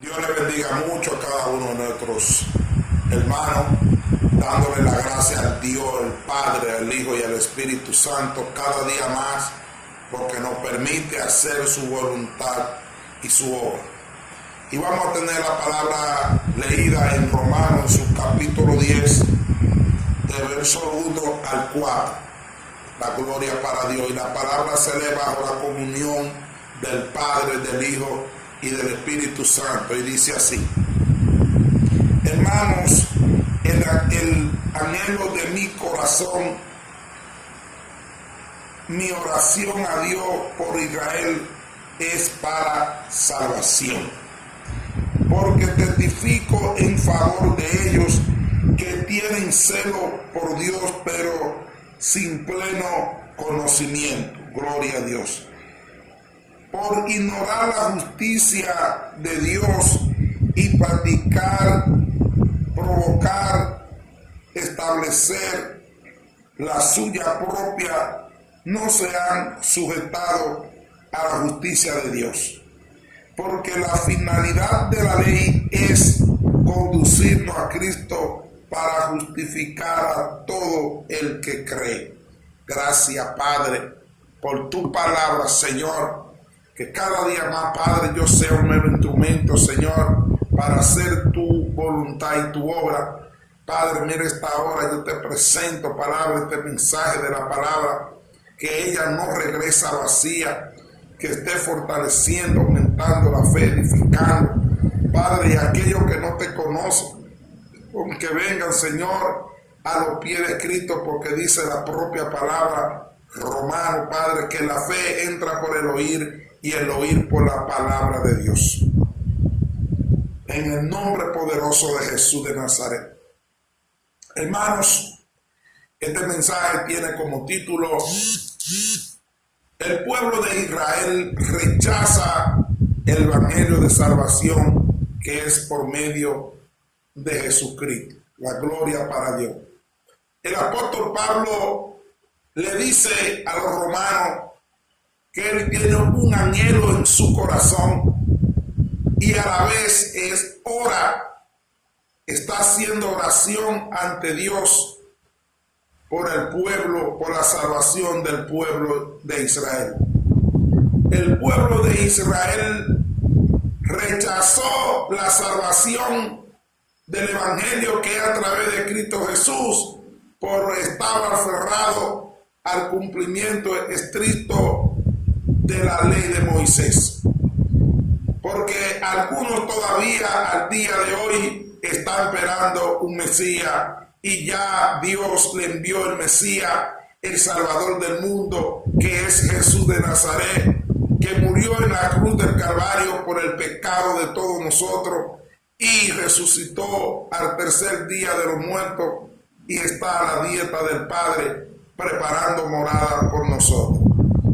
Dios le bendiga mucho a cada uno de nuestros hermanos, dándole la gracia al Dios, el Padre, al Hijo y al Espíritu Santo cada día más, porque nos permite hacer su voluntad y su obra. Y vamos a tener la palabra leída en Romanos, en su capítulo 10, de verso 1 al 4. La gloria para Dios. Y la palabra se lee bajo la comunión del Padre, del Hijo y del Espíritu Santo, y dice así: hermanos, el anhelo de mi corazón, mi oración a Dios por Israel es para salvación, porque testifico en favor de ellos que tienen celo por Dios, pero sin pleno conocimiento. Gloria a Dios. Por ignorar la justicia de Dios y practicar, provocar, establecer la suya propia, no se han sujetado a la justicia de Dios. Porque la finalidad de la ley es conducirnos a Cristo para justificar a todo el que cree. Gracias, Padre, por tu palabra, Señor. Que cada día más, Padre, yo sea un nuevo instrumento, Señor, para hacer tu voluntad y tu obra. Padre, mira esta hora, yo te presento, palabra, este mensaje de la palabra, que ella no regresa vacía, que esté fortaleciendo, aumentando la fe, edificando. Padre, y aquellos que no te conocen, que vengan, Señor, a los pies de Cristo, porque dice la propia palabra Romano, Padre, que la fe entra por el oír y el oír por la palabra de Dios. En el nombre poderoso de Jesús de Nazaret. Hermanos, este mensaje tiene como título: el pueblo de Israel rechaza el evangelio de salvación que es por medio de Jesucristo. La gloria para Dios. El apóstol Pablo le dice a los romanos que él tiene un anhelo en su corazón y a la vez está haciendo oración ante Dios por el pueblo, por la salvación del pueblo de Israel. El pueblo de Israel rechazó la salvación del evangelio que es a través de Cristo Jesús, por estar aferrado al cumplimiento estricto de la ley de Moisés. Porque algunos todavía al día de hoy están esperando un Mesías, y ya Dios le envió el Mesías, el Salvador del mundo, que es Jesús de Nazaret, que murió en la cruz del Calvario por el pecado de todos nosotros y resucitó al tercer día de los muertos y está a la dieta del Padre preparando morada por nosotros.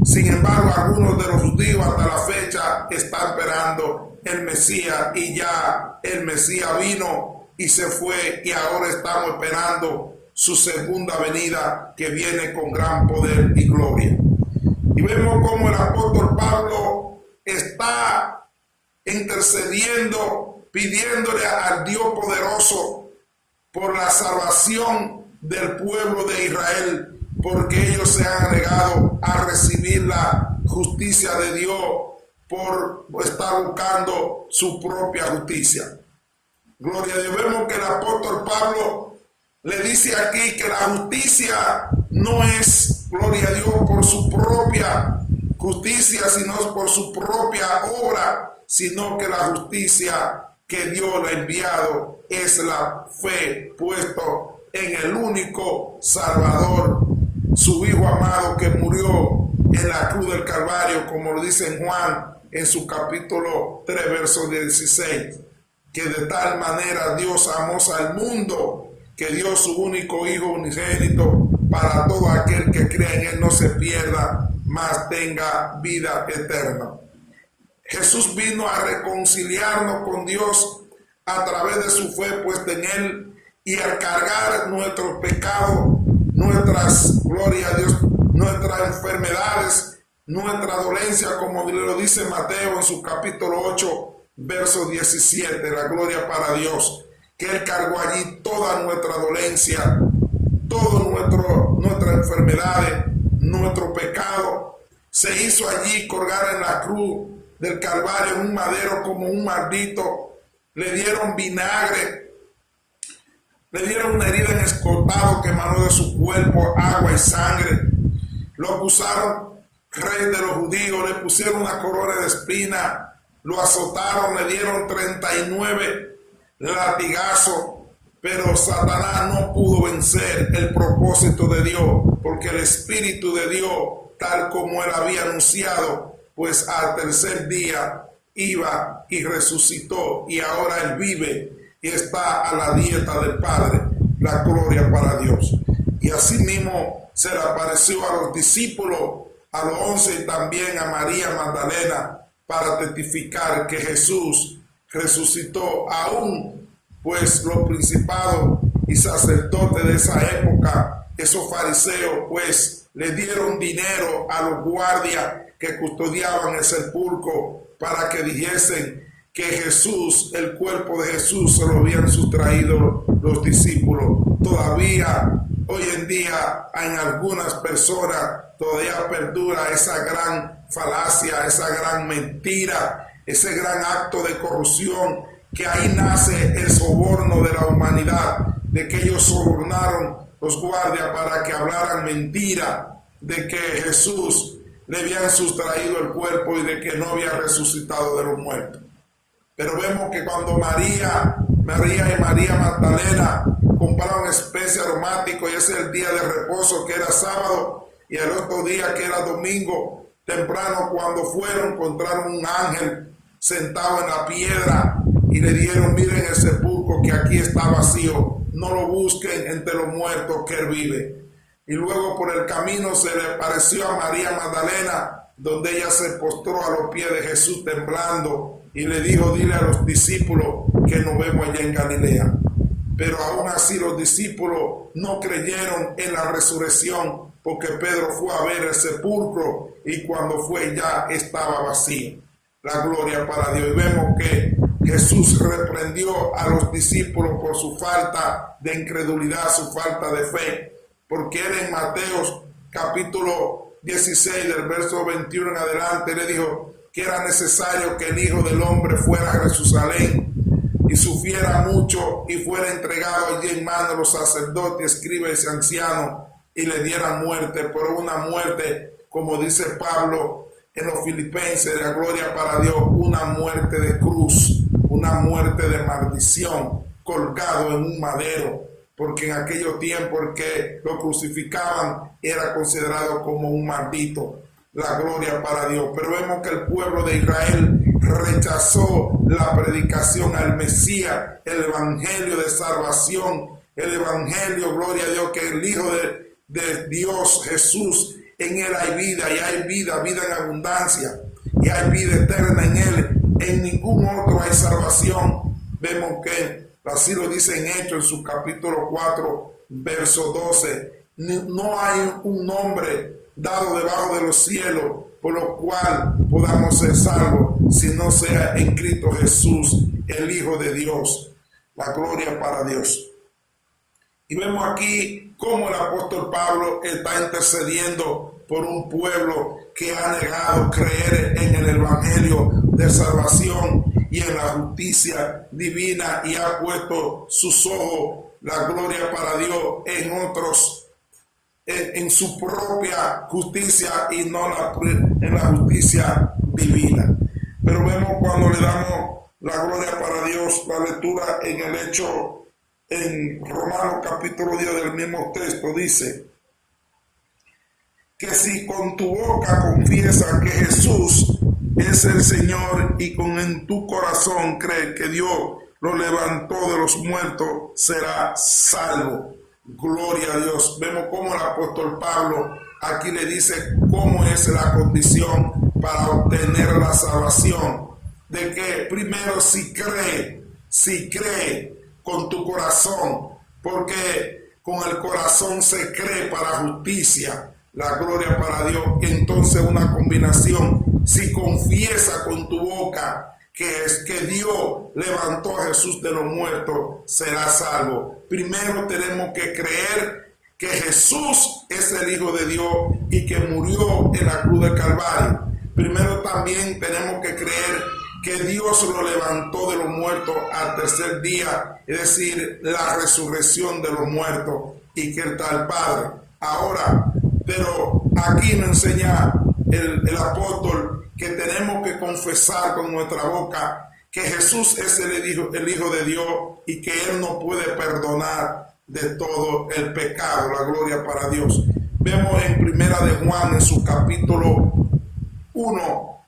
Sin embargo, algunos de los judíos hasta la fecha están esperando el Mesías, y ya el Mesías vino y se fue, y ahora estamos esperando su segunda venida, que viene con gran poder y gloria. Y vemos cómo el apóstol Pablo está intercediendo, pidiéndole al Dios poderoso por la salvación del pueblo de Israel, porque ellos se han negado a recibir la justicia de Dios por estar buscando su propia justicia. Gloria a Dios. Vemos que el apóstol Pablo le dice aquí que la justicia no es, gloria a Dios, por su propia justicia, sino por su propia obra, sino que la justicia que Dios le ha enviado es la fe puesto en el único Salvador, su Hijo amado, que murió en la cruz del Calvario, como lo dice en Juan en su capítulo 3, verso 16, que de tal manera Dios amó al mundo, que dio su único Hijo unigénito, para todo aquel que cree en él no se pierda, mas tenga vida eterna. Jesús vino a reconciliarnos con Dios a través de su fe puesta en él, y al cargar nuestros pecados, nuestras, gloria a Dios, nuestras enfermedades, nuestra dolencia, como lo dice Mateo en su capítulo 8, verso 17, la gloria para Dios, que Él cargó allí toda nuestra dolencia, todas nuestras enfermedades, nuestro pecado. Se hizo allí colgar en la cruz del Calvario en un madero como un maldito. Le dieron vinagre, le dieron una herida en escotado que emanó de su cuerpo agua y sangre. Lo acusaron rey de los judíos, le pusieron una corona de espina, lo azotaron, le dieron 39 latigazos, pero Satanás no pudo vencer el propósito de Dios, porque el Espíritu de Dios, tal como él había anunciado, pues al tercer día iba y resucitó, y ahora él vive y está a la dieta del Padre. La gloria para Dios. Y asimismo se le apareció a los discípulos, a los 11 y también a María Magdalena, para testificar que Jesús resucitó. Aún pues los principados y sacerdotes de esa época, esos fariseos, pues le dieron dinero a los guardias que custodiaban el sepulcro para que dijesen que Jesús, el cuerpo de Jesús, se lo habían sustraído los discípulos. Todavía hoy en día en algunas personas todavía perdura esa gran falacia, esa gran mentira, ese gran acto de corrupción, que ahí nace el soborno de la humanidad, de que ellos sobornaron los guardias para que hablaran mentira, de que Jesús le habían sustraído el cuerpo y de que no había resucitado de los muertos. Pero vemos que cuando María y María Magdalena compraron especie aromático, y ese es el día de reposo que era sábado, y el otro día que era domingo, temprano cuando fueron, encontraron un ángel sentado en la piedra y le dijeron: miren el sepulcro que aquí está vacío, no lo busquen entre los muertos, que él vive. Y luego por el camino se le apareció a María Magdalena, donde ella se postró a los pies de Jesús temblando y le dijo: dile a los discípulos que nos vemos allá en Galilea. Pero aún así los discípulos no creyeron en la resurrección, porque Pedro fue a ver el sepulcro y cuando fue ya estaba vacío. La gloria para Dios. Y vemos que Jesús reprendió a los discípulos por su falta de incredulidad, su falta de fe, porque él en Mateo capítulo 16 del verso 21 en adelante le dijo que era necesario que el Hijo del Hombre fuera a Jerusalén y sufriera mucho y fuera entregado allí en manos de los sacerdotes, escribas y ancianos, y le dieran muerte, pero una muerte, como dice Pablo en los Filipenses, de la gloria para Dios, una muerte de cruz, una muerte de maldición, colgado en un madero, porque en aquellos tiempos el que lo crucificaban era considerado como un maldito. La gloria para Dios. Pero vemos que el pueblo de Israel rechazó la predicación al Mesías, el evangelio de salvación, el evangelio, gloria a Dios, que el Hijo de Dios, Jesús, en él hay vida, y hay vida en abundancia, y hay vida eterna en él. En ningún otro hay salvación. Vemos que así lo dice en Hechos, en su capítulo 4, verso 12. No hay un nombre dado debajo de los cielos por lo cual podamos ser salvos, si no sea en Cristo Jesús, el Hijo de Dios. La gloria para Dios. Y vemos aquí cómo el apóstol Pablo está intercediendo por un pueblo que ha negado creer en el evangelio de salvación y en la justicia divina, y ha puesto sus ojos, la gloria para Dios, en otros, en su propia justicia y no en la justicia divina. Pero vemos cuando le damos la gloria para Dios, la lectura en el hecho, en Romanos capítulo 10 del mismo texto, dice que si con tu boca confiesas que Jesús es el Señor y en tu corazón crees que Dios lo levantó de los muertos, serás salvo. Gloria a Dios. Vemos cómo el apóstol Pablo aquí le dice cómo es la condición para obtener la salvación. De que primero si cree con tu corazón, porque con el corazón se cree para justicia, la gloria para Dios. Entonces una combinación: si confiesa con tu boca que es que Dios levantó a Jesús de los muertos, será salvo. Primero tenemos que creer que Jesús es el Hijo de Dios y que murió en la cruz del Calvario. Primero también tenemos que creer que Dios lo levantó de los muertos al tercer día, es decir, la resurrección de los muertos, y que está el Padre. Ahora, pero aquí nos enseña el apóstol que tenemos que confesar con nuestra boca que Jesús es el Hijo de Dios y que Él nos puede perdonar de todo el pecado. La gloria para Dios. Vemos en Primera de Juan, en su capítulo 1,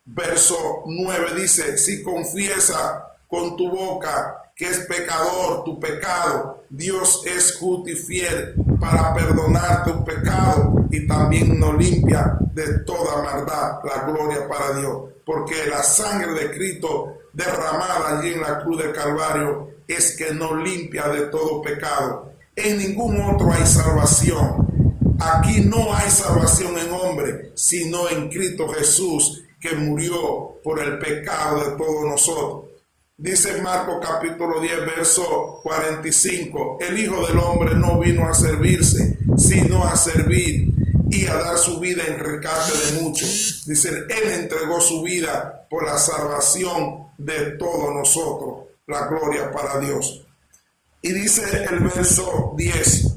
verso 9, dice: si confiesa con tu boca que es pecador tu pecado, Dios es justo y fiel para perdonar tu pecado y también nos limpia de toda maldad. La gloria para Dios. Porque la sangre de Cristo derramada allí en la cruz del Calvario es que nos limpia de todo pecado. En ningún otro hay salvación. Aquí no hay salvación en hombre, sino en Cristo Jesús, que murió por el pecado de todos nosotros. Dice Marcos capítulo 10, verso 45, el Hijo del Hombre no vino a servirse, sino a servir y a dar su vida en rescate de muchos. Dice, Él entregó su vida por la salvación de todos nosotros. La gloria para Dios. Y dice el verso 10,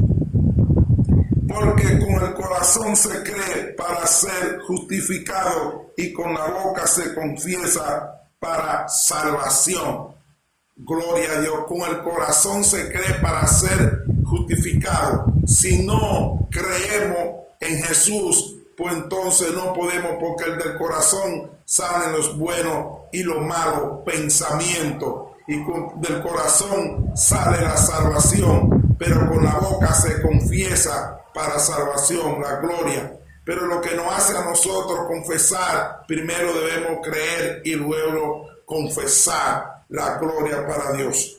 porque con el corazón se cree para ser justificado y con la boca se confiesa para salvación. Gloria a Dios. Con el corazón se cree para ser justificado. Si no creemos en Jesús, pues entonces no podemos, porque del corazón salen los buenos y los malos pensamientos, y del corazón sale la salvación, pero con la boca se confiesa para salvación. La gloria. Pero lo que nos hace a nosotros confesar, primero debemos creer y luego confesar. La gloria para Dios.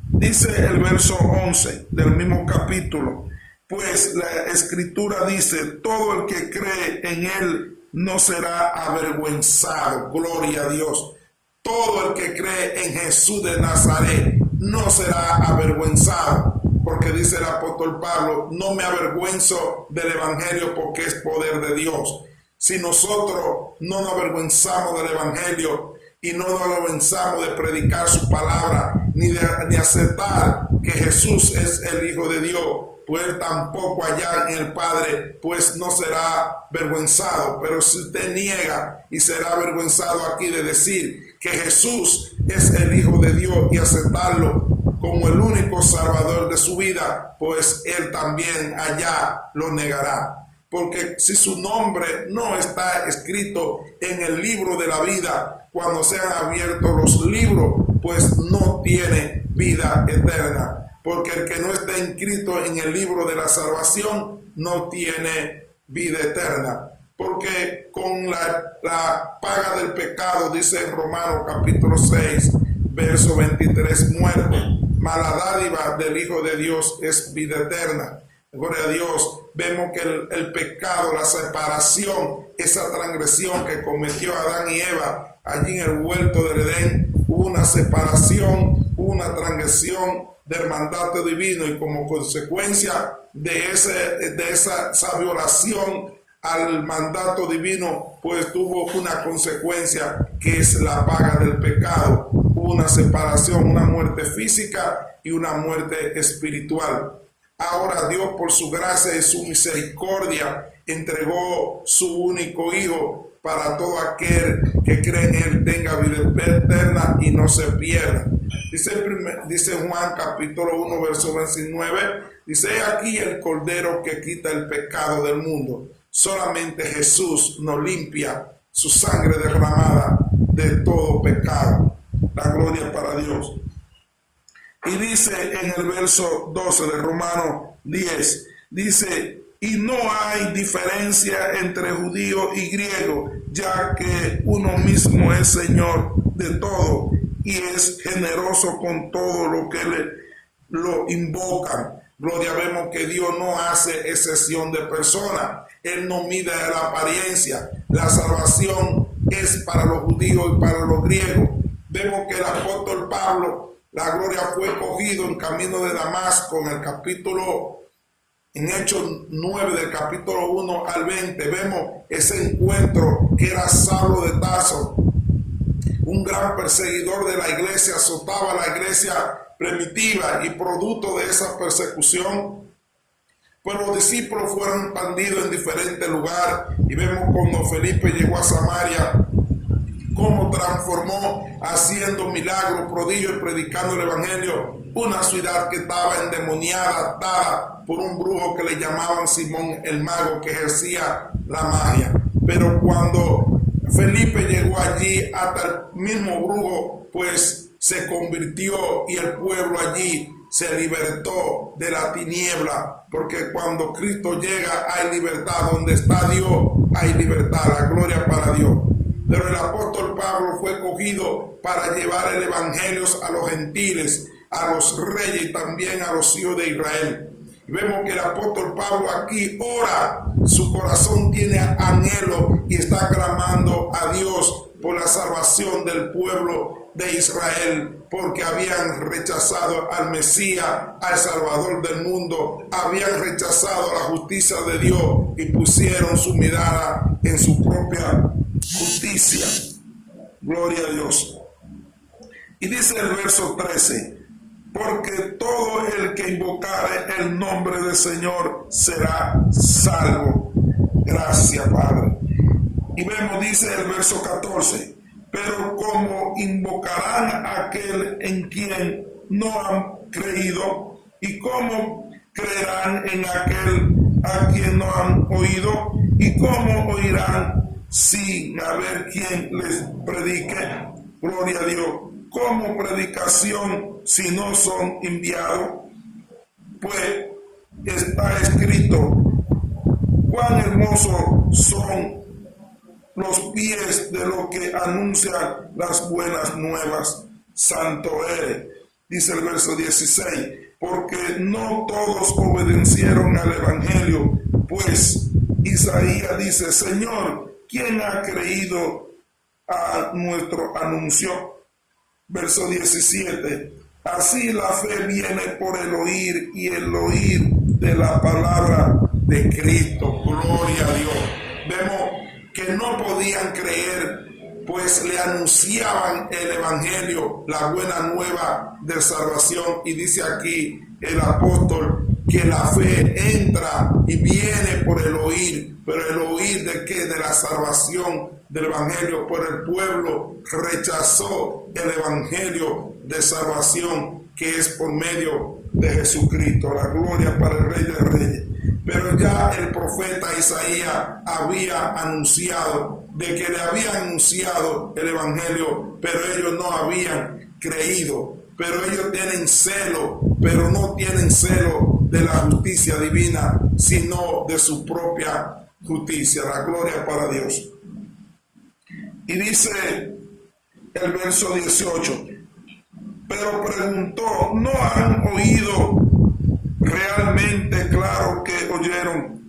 Dice el verso 11 del mismo capítulo, pues la escritura dice, todo el que cree en Él no será avergonzado. Gloria a Dios. Todo el que cree en Jesús de Nazaret no será avergonzado. Porque dice el apóstol Pablo, no me avergüenzo del evangelio porque es poder de Dios. Si nosotros no nos avergonzamos del evangelio y no nos avergonzamos de predicar su palabra, ni de aceptar que Jesús es el Hijo de Dios, pues Él tampoco allá en el Padre, pues no será avergonzado. Pero si usted niega y será avergonzado aquí de decir que Jesús es el Hijo de Dios y aceptarlo como el único salvador de su vida, pues Él también allá lo negará. Porque si su nombre no está escrito en el libro de la vida, cuando sean abiertos los libros, pues no tiene vida eterna. Porque el que no está inscrito en el libro de la salvación no tiene vida eterna. Porque con la paga del pecado, dice en Romanos capítulo 6, verso 23, muerte. Mas la dádiva del Hijo de Dios es vida eterna. Gloria a Dios. Vemos que el pecado, la separación, esa transgresión que cometió Adán y Eva allí en el huerto del Edén, hubo una separación, hubo una transgresión del mandato divino, y como consecuencia de esa violación al mandato divino, pues tuvo una consecuencia que es la paga del pecado. Hubo una separación, una muerte física y una muerte espiritual. Ahora Dios, por su gracia y su misericordia, entregó su único Hijo para todo aquel que cree en Él tenga vida eterna y no se pierda. Dice Juan capítulo 1 verso 29, dice, he aquí el Cordero que quita el pecado del mundo. Solamente Jesús nos limpia, su sangre derramada de todo pecado. La gloria para Dios. Y dice en el verso 12 de Romanos 10, dice, y no hay diferencia entre judío y griego, ya que uno mismo es Señor de todo y es generoso con todo lo que lo invocan. Gloria, vemos que Dios no hace excepción de personas. Él no mide la apariencia. La salvación es para los judíos y para los griegos. Vemos que el apóstol Pablo, la gloria, fue cogido en camino de Damasco en Hechos 9 del capítulo 1 al 20. Vemos ese encuentro que era Saulo de Tarso, un gran perseguidor de la iglesia, azotaba la iglesia primitiva, y producto de esa persecución, pues los discípulos fueron expandidos en diferentes lugares. Y vemos cuando Felipe llegó a Samaria, cómo transformó, haciendo milagros, prodigios y predicando el evangelio, una ciudad que estaba endemoniada, atada por un brujo que le llamaban Simón el Mago, que ejercía la magia. Pero cuando Felipe llegó allí, hasta el mismo brujo pues se convirtió, y el pueblo allí se libertó de la tiniebla, porque cuando Cristo llega hay libertad. Donde está Dios hay libertad. La gloria para Dios. Pero el apóstol Pablo fue cogido para llevar el evangelio a los gentiles, a los reyes y también a los hijos de Israel. Y vemos que el apóstol Pablo aquí ora, su corazón tiene anhelo y está clamando a Dios por la salvación del pueblo de Israel, porque habían rechazado al Mesías, al Salvador del mundo, habían rechazado la justicia de Dios y pusieron su mirada en su propia justicia. Gloria a Dios. Y dice el verso 13: porque todo el que invocare el nombre del Señor será salvo. Gracias, Padre. Y vemos, dice el verso 14: pero como invocarán a aquel en quien no han creído, y cómo creerán en aquel a quien no han oído, y cómo oirán sin haber quien les predique. Gloria a Dios. ¿Cómo predicación si no son enviados? Pues está escrito: cuán hermosos son los pies de los que anuncian las buenas nuevas. Santo eres. Dice el verso 16: porque no todos obedecieron al evangelio. Pues Isaías dice: Señor, ¿quién ha creído a nuestro anuncio? Verso 17: así la fe viene por el oír, y el oír de la palabra de Cristo. Gloria a Dios. Vemos que no podían creer, pues le anunciaban el evangelio, la buena nueva de salvación. Y dice aquí el apóstol que la fe entra y viene por el oír. Pero el oír ¿de qué? De la salvación del evangelio. Por el pueblo rechazó el evangelio de salvación, que es por medio de Jesucristo. La gloria para el Rey de Reyes. Pero ya el profeta Isaías había anunciado, de que le había anunciado el evangelio, pero ellos no habían creído. Pero ellos tienen celo, pero no tienen celo de la justicia divina, sino de su propia justicia. La gloria para Dios. Y dice el verso 18: pero preguntó, ¿no han oído realmente? Claro que oyeron.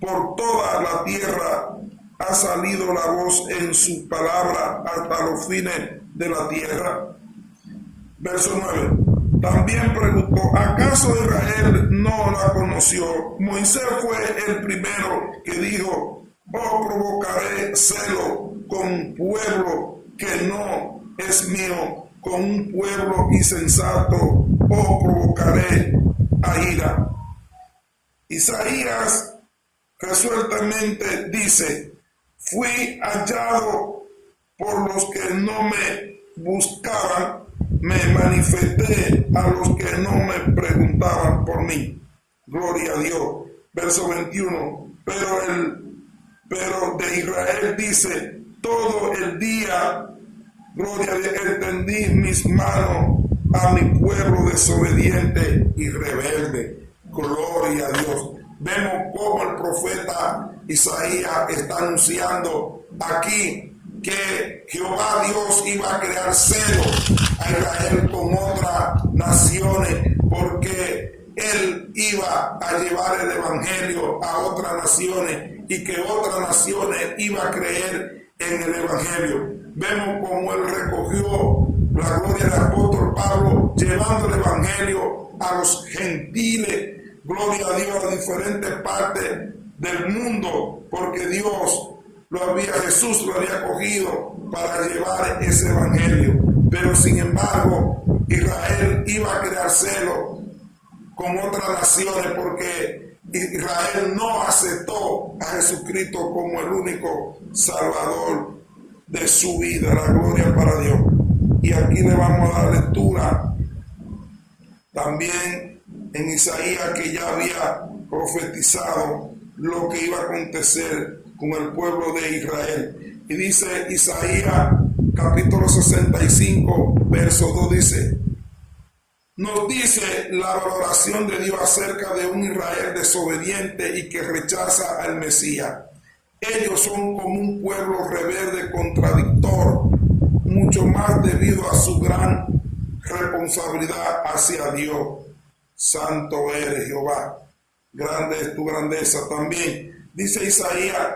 Por toda la tierra ha salido la voz en su palabra hasta los fines de la tierra. Verso 9: también preguntó, ¿acaso Israel no la conoció? Moisés fue el primero que dijo, oh, provocaré celo con un pueblo que no es mío, con un pueblo insensato, oh, provocaré a ira. Isaías resueltamente dice, fui hallado por los que no me buscaban, me manifesté a los que no me preguntaban por mí. Gloria a Dios. Verso 21. Pero de Israel dice, todo el día, gloria a Dios, extendí mis manos a mi pueblo desobediente y rebelde. Gloria a Dios. Vemos cómo el profeta Isaías está anunciando aquí que Jehová Dios iba a crear celo a Israel con otras naciones, porque él iba a llevar el evangelio a otras naciones, y que otras naciones iban a creer en el Evangelio. Vemos cómo él recogió la gloria del apóstol Pablo, llevando el Evangelio a los gentiles, gloria a Dios, a diferentes partes del mundo, porque Jesús lo había cogido para llevar ese Evangelio. Pero sin embargo, Israel iba a crear celo con otras naciones porque Israel no aceptó a Jesucristo como el único Salvador de su vida. La gloria para Dios. Y aquí le vamos a dar lectura también en Isaías, que ya había profetizado lo que iba a acontecer con el pueblo de Israel. Y dice Isaías capítulo 65, verso 2, dice: nos dice la valoración de Dios acerca de un Israel desobediente y que rechaza al Mesías. Ellos son como un pueblo rebelde, contradictor, mucho más debido a su gran responsabilidad hacia Dios. Santo eres, Jehová, grande es tu grandeza. También dice Isaías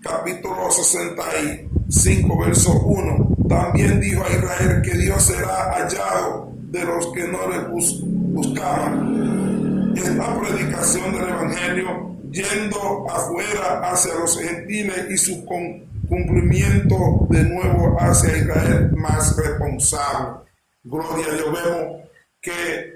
capítulo 65, verso 1, también dijo a Israel que Dios será hallado de los que no le buscaban. Esta predicación del Evangelio yendo afuera hacia los gentiles y su cumplimiento de nuevo hacia Israel más responsable. Gloria a Dios. Vemos que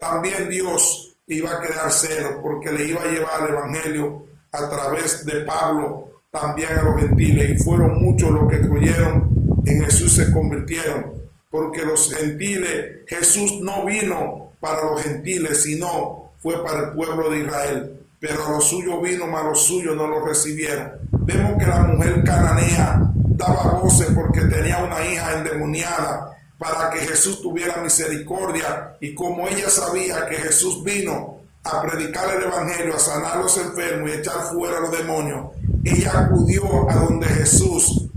también Dios iba a crear celo porque le iba a llevar el Evangelio a través de Pablo también a los gentiles, y fueron muchos los que creyeron en Jesús, se convirtieron, porque los gentiles, Jesús no vino para los gentiles, sino fue para el pueblo de Israel, pero a los suyos vino, mas los suyos no lo recibieron. Vemos que la mujer cananea daba voces porque tenía una hija endemoniada para que Jesús tuviera misericordia, y como ella sabía que Jesús vino a predicar el Evangelio, a sanar a los enfermos y echar fuera a los demonios, ella acudió a donde Jesús,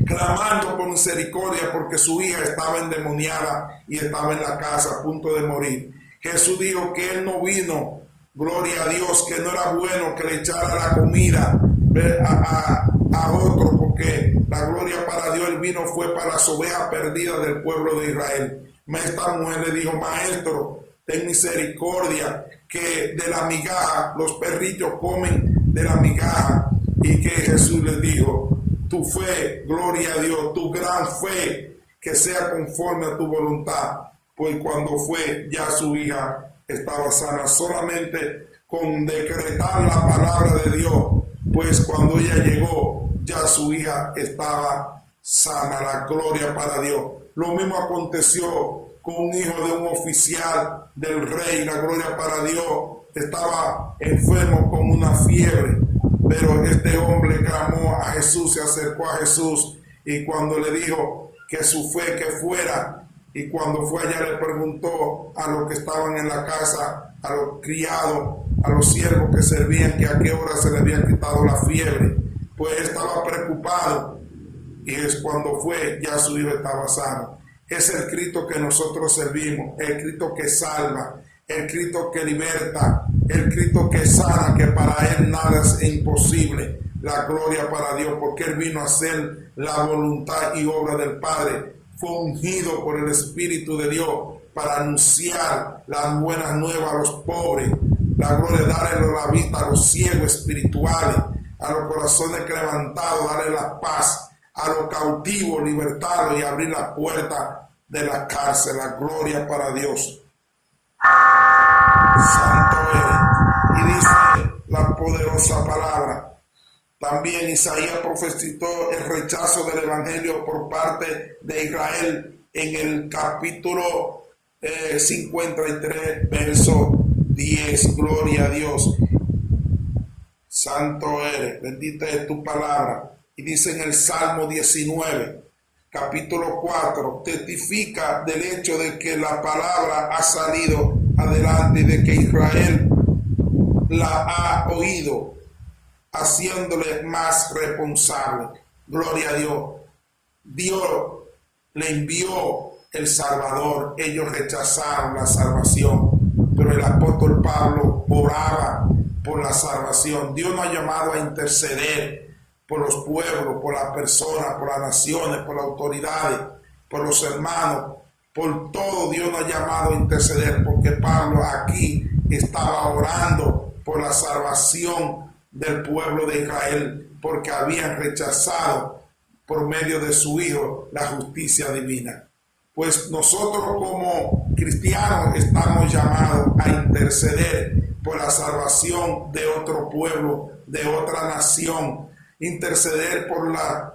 clamando por misericordia porque su hija estaba endemoniada y estaba en la casa a punto de morir. Jesús dijo que él no vino, gloria a Dios, que no era bueno que le echara la comida a otro, porque la gloria para Dios, él vino fue para las ovejas perdidas del pueblo de Israel. Esta mujer le dijo: maestro, ten misericordia, que de la migaja los perrillos comen de la migaja. Y que Jesús le dijo: tu fe, gloria a Dios, tu gran fe, que sea conforme a tu voluntad. Pues cuando fue, ya su hija estaba sana, solamente con decretar la palabra de Dios. Pues cuando ella llegó, ya su hija estaba sana. La gloria para Dios. Lo mismo aconteció con un hijo de un oficial del rey. La gloria para Dios. Estaba enfermo con una fiebre, pero este hombre clamó a Jesús, se acercó a Jesús, y cuando le dijo que su fe que fuera, y cuando fue allá le preguntó a los que estaban en la casa, a los criados, a los siervos que servían, que a qué hora se le había quitado la fiebre. Pues estaba preocupado, y es cuando fue, ya su hijo estaba sano. Es el Cristo que nosotros servimos, el Cristo que salva, el Cristo que liberta, el Cristo que sana, que para él nada es imposible. La gloria para Dios, porque él vino a hacer la voluntad y obra del Padre. Fue ungido por el Espíritu de Dios para anunciar las buenas nuevas a los pobres. La gloria, darle la vista a los ciegos espirituales, a los corazones levantados, darle la paz, a los cautivos libertarlos y abrir la puerta de la cárcel. La gloria para Dios. Santo eres. Y dice la poderosa palabra. También Isaías profetizó el rechazo del Evangelio por parte de Israel en el capítulo 53, verso 10. Gloria a Dios. Santo eres, bendita es tu palabra. Y dice en el Salmo 19, capítulo 4, testifica del hecho de que la palabra ha salido adelante y de que Israel la ha oído, haciéndole más responsable. Gloria a Dios. Dios le envió el Salvador. Ellos rechazaron la salvación, pero el apóstol Pablo oraba por la salvación. Dios nos ha llamado a interceder por los pueblos, por las personas, por las naciones, por las autoridades, por los hermanos, por todo. Dios nos ha llamado a interceder, porque Pablo aquí estaba orando por la salvación del pueblo de Israel, porque habían rechazado por medio de su Hijo la justicia divina. Pues nosotros como cristianos estamos llamados a interceder por la salvación de otro pueblo, de otra nación, interceder por la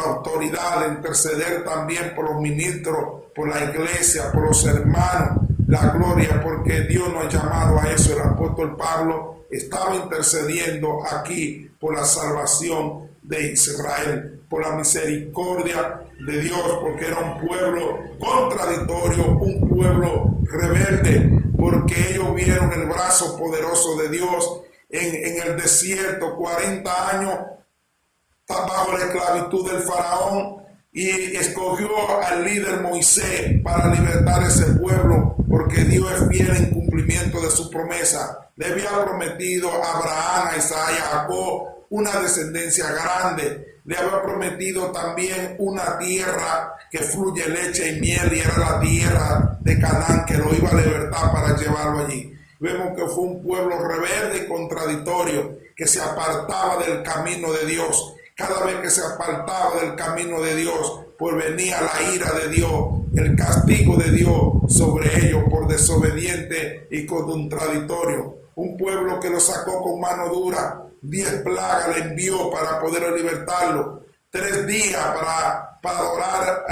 autoridad, interceder también por los ministros, por la iglesia, por los hermanos, la gloria, porque Dios nos ha llamado a eso. El apóstol Pablo estaba intercediendo aquí por la salvación de Israel, por la misericordia de Dios, porque era un pueblo contradictorio, un pueblo rebelde, porque ellos vieron el brazo poderoso de Dios en el desierto, 40 años bajo la esclavitud del faraón, y escogió al líder Moisés para libertar ese pueblo, porque Dios es fiel en cumplimiento de su promesa. Le había prometido a Abraham, a Isaac y a Jacob una descendencia grande. Le había prometido también una tierra que fluye leche y miel, y era la tierra de Canaán, que lo iba a libertar para llevarlo allí. Vemos que fue un pueblo rebelde y contradictorio, que se apartaba del camino de Dios. Cada vez que se apartaba del camino de Dios, pues venía la ira de Dios, el castigo de Dios sobre ellos por desobediente y contradictorio. Un pueblo que lo sacó con mano dura, 10 plagas le envió para poder libertarlo, 3 días para adorar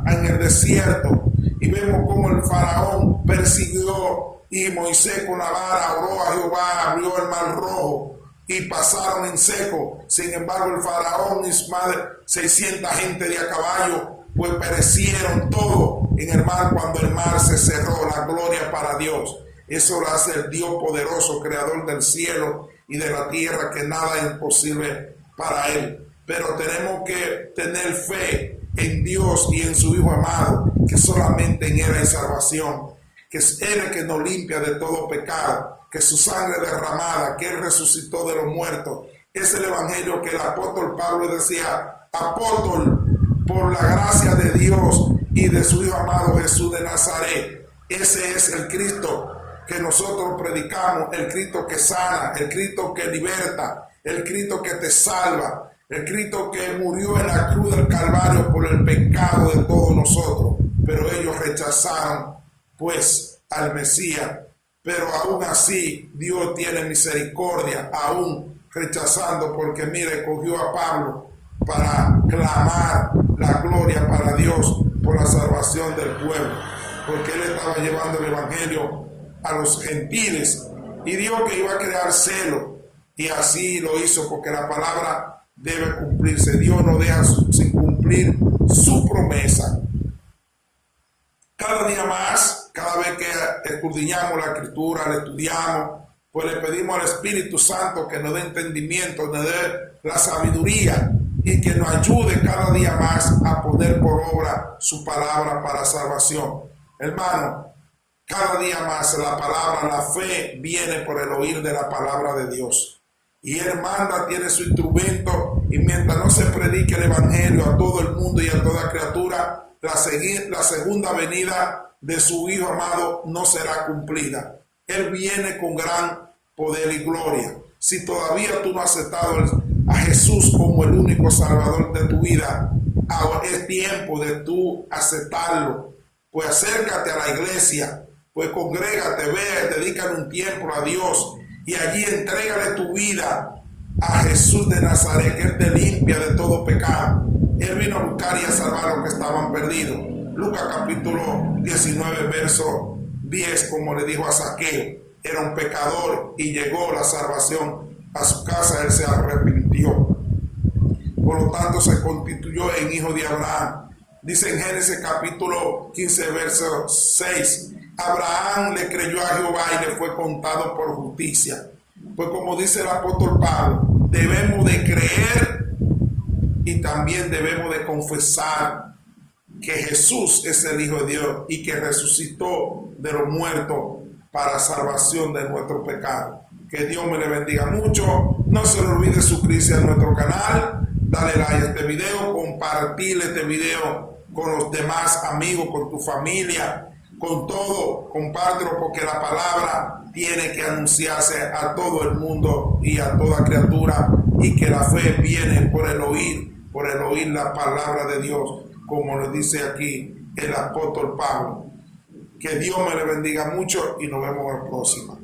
en el desierto. Y vemos cómo el faraón persiguió, y Moisés con la vara oró a Jehová, abrió el mar rojo y pasaron en seco. Sin embargo, el faraón y más de 600 gente de a caballo, pues perecieron todos en el mar cuando el mar se cerró. La gloria para Dios. Eso lo hace el Dios poderoso, creador del cielo y de la tierra, que nada es imposible para Él. Pero tenemos que tener fe en Dios y en su Hijo amado, que solamente en Él hay salvación, que es Él el que nos limpia de todo pecado, que su sangre derramada, que Él resucitó de los muertos. Es el evangelio que el apóstol Pablo decía: apóstol por la gracia de Dios y de su Hijo amado Jesús de Nazaret. Ese es el Cristo que nosotros predicamos, el Cristo que sana, el Cristo que liberta, el Cristo que te salva, el Cristo que murió en la cruz del Calvario por el pecado de todos nosotros. Pero ellos rechazaron pues al Mesías. Pero aún así Dios tiene misericordia, aún rechazando, porque mire, cogió a Pablo para clamar la gloria para Dios por la salvación del pueblo, porque él estaba llevando el evangelio a los gentiles, y Dios que iba a crear celo, y así lo hizo, porque la palabra debe cumplirse. Dios no deja sin cumplir su promesa. Cada día más, cada vez que escudriñamos la Escritura, la estudiamos, pues le pedimos al Espíritu Santo que nos dé entendimiento, nos dé la sabiduría, y que nos ayude cada día más a poner por obra su palabra para salvación. Hermano, cada día más la palabra, la fe viene por el oír de la palabra de Dios. Y Él manda, tiene su instrumento, y mientras no se predique el evangelio a todo el mundo y a toda criatura, la segunda venida de su Hijo amado no será cumplida. Él viene con gran poder y gloria. Si todavía tú no has aceptado a Jesús como el único Salvador de tu vida, ahora es tiempo de tú aceptarlo. Pues acércate a la iglesia, pues congrégate, ve, dedícale un tiempo a Dios, y allí entrégale tu vida a Jesús de Nazaret, que Él te limpia de todo pecado. Él vino a buscar y a salvar a los que estaban perdidos. Lucas capítulo 19, verso 10, como le dijo a Zaqueo, era un pecador y llegó la salvación a su casa. Él se arrepintió, por lo tanto se constituyó en hijo de Abraham. Dice en Génesis capítulo 15, verso 6, Abraham le creyó a Jehová y le fue contado por justicia. Pues como dice el apóstol Pablo, debemos de creer y también debemos de confesar que Jesús es el Hijo de Dios y que resucitó de los muertos para salvación de nuestro pecado. Que Dios me le bendiga mucho. No se le olvide suscribirse a nuestro canal, dale like a este video, compartir este video con los demás amigos, con tu familia, con todo, compártelo porque la palabra tiene que anunciarse a todo el mundo y a toda criatura, y que la fe viene por el oír la palabra de Dios, como lo dice aquí el apóstol Pablo. Que Dios me le bendiga mucho y nos vemos en la próxima.